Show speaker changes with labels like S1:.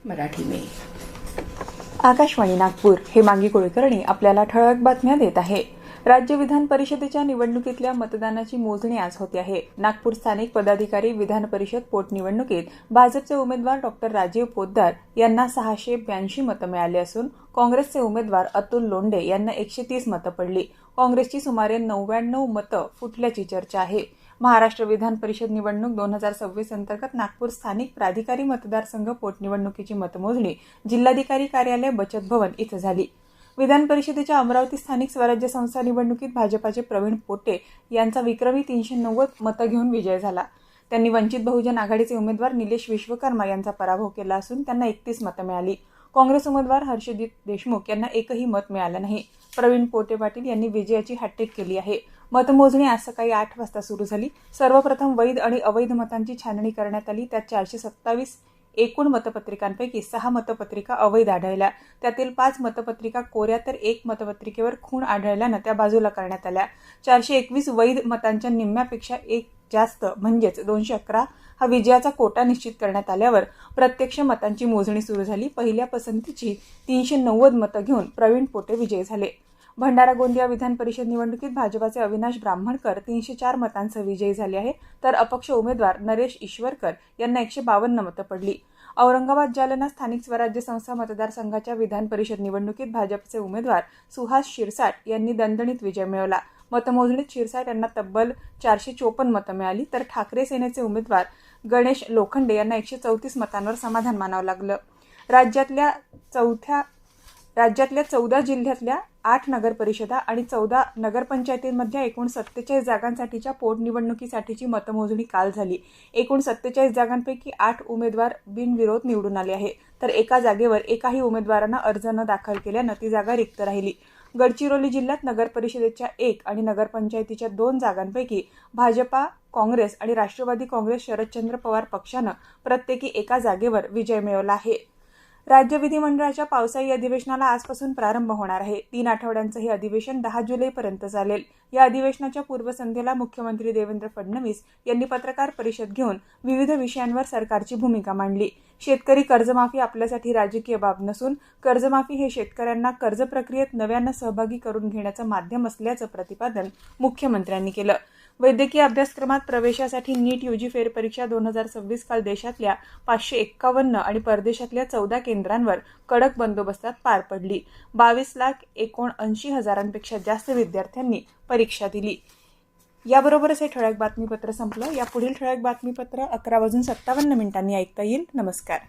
S1: मराठी में।
S2: आकाशवाणी नागपूर हे मांगी कुलकर्णी आपल्याला ठळक बातम्या देत आहे। राज्य विधान परिषदेच्या निवडणुकीतल्या मतदानाची मोजणी आज होते आहे। नागपूर स्थानिक पदाधिकारी विधान परिषद पोटनिवडणुकीत भाजपचे उमेदवार डॉ. राजीव पोद्दार यांना 682 मतं मिळाली असून काँग्रेसचे उमेदवार अतुल लोंढे यांना 130 मतं पडली। काँग्रेसची सुमारे 99 मतं फुटल्याची चर्चा आहे। महाराष्ट्र विधान परिषद निवडणूक 2026 अंतर्गत नागपूर स्थानिक प्राधिकारी मतदारसंघ पोटनिवडणुकीची मतमोजणी जिल्हाधिकारी कार्यालय बचत भवन इथं झाली। विधान परिषदेच्या अमरावती स्थानिक स्वराज्य संस्था निवडणुकीत भाजपाचे प्रवीण पोटे यांचा विक्रमी 390 मतं घेऊन विजय झाला। त्यांनी वंचित बहुजन आघाडीचे उमेदवार निलेश विश्वकर्मा यांचा पराभव केला असून त्यांना 31 मतं मिळाली। काँग्रेस उमेदवार हर्षदीप देशमुख यांना एकही मत मिळालं नाही। प्रवीण पोटे पाटील यांनी विजयाची हॅट्रिक केली आहे। मतमोजणी आज सकाळी 8 वाजता सुरू झाली। सर्वप्रथम वैध आणि अवैध मतांची छाननी करण्यात आली। त्यात 427 एकूण मतपत्रिकांपैकी 6 मतपत्रिका अवैध आढळल्या। त्यातील 5 मतपत्रिका कोऱ्या तर 1 मतपत्रिकेवर खूण आढळल्यानं त्या बाजूला करण्यात आल्या। 421 वैध मतांच्या निम्म्यापेक्षा एक जास्त म्हणजेच 211 हा विजयाचा कोटा निश्चित करण्यात आल्यावर प्रत्यक्ष मतांची मोजणी सुरू झाली। पहिल्या पसंतीची 390 मतं घेऊन प्रवीण पोटे विजयी झाले। भंडारा गोंदिया विधान परिषद निवडणुकीत भाजपाचे अविनाश ब्राह्मणकर 304 मतांसह विजयी झाले आहे, तर अपक्ष उमेदवार नरेश ईश्वरकर यांना 152 मतं पडली। औरंगाबाद जालना स्थानिक स्वराज्य संस्था मतदारसंघाच्या विधान परिषद निवडणुकीत भाजपचे उमेदवार सुहास शिरसाट यांनी दणदणीत विजय मिळवला। मतमोजणीत शिरसाट यांना तब्बल 454 मतं मिळाली, तर ठाकरे सेनेचे उमेदवार गणेश लोखंडे यांना 134 मतांवर समाधान मानावं लागलं। राज्यातल्या 14 जिल्ह्यातल्या 8 नगरपरिषदा आणि 14 नगरपंचायतींमध्ये एकूण 47 जागांसाठीच्या पोटनिवडणुकीसाठीची मतमोजणी काल झाली। एकूण 47 जागांपैकी 8 उमेदवार बिनविरोध निवडून आले आहे, तर एका जागेवर एकाही उमेदवारानं अर्ज न दाखल केल्यानं ती जागा रिक्त राहिली। गडचिरोली जिल्ह्यात नगरपरिषदेच्या 1 आणि नगरपंचायतीच्या 2 जागांपैकी भाजपा, काँग्रेस आणि राष्ट्रवादी काँग्रेस शरदचंद्र पवार पक्षानं प्रत्येकी एका जागेवर विजय मिळवला आहे। राज्य विधिमंडळाच्या पावसाळी अधिवेशनाला आजपासून प्रारंभ होणार आहे। 3 आठवड्यांचं हे अधिवेशन 10 जुलैपर्यंत चालेल। या अधिवेशनाच्या पूर्वसंध्येला मुख्यमंत्री देवेंद्र फडणवीस यांनी पत्रकार परिषद घेऊन विविध विषयांवर सरकारची भूमिका मांडली। शेतकरी कर्जमाफी आपल्यासाठी राजकीय बाब नसून कर्जमाफी हे शेतकऱ्यांना कर्ज प्रक्रियेत नव्यानं सहभागी करून घेण्याचं माध्यम असल्याचं प्रतिपादन मुख्यमंत्र्यांनी केलं। वैद्यकीय अभ्यासक्रमात प्रवेशासाठी नीट यूजी फेरपरीक्षा 2026 काल देशातल्या 551 आणि परदेशातल्या 14 केंद्रांवर कडक बंदोबस्तात पार पडली। 22,79,000पेक्षा जास्त विद्यार्थ्यांनी परीक्षा दिली। याबरोबरच हे ठळक बातमीपत्र संपलं। या पुढील ठळक बातमीपत्र 11:57 ऐकता येईल। नमस्कार।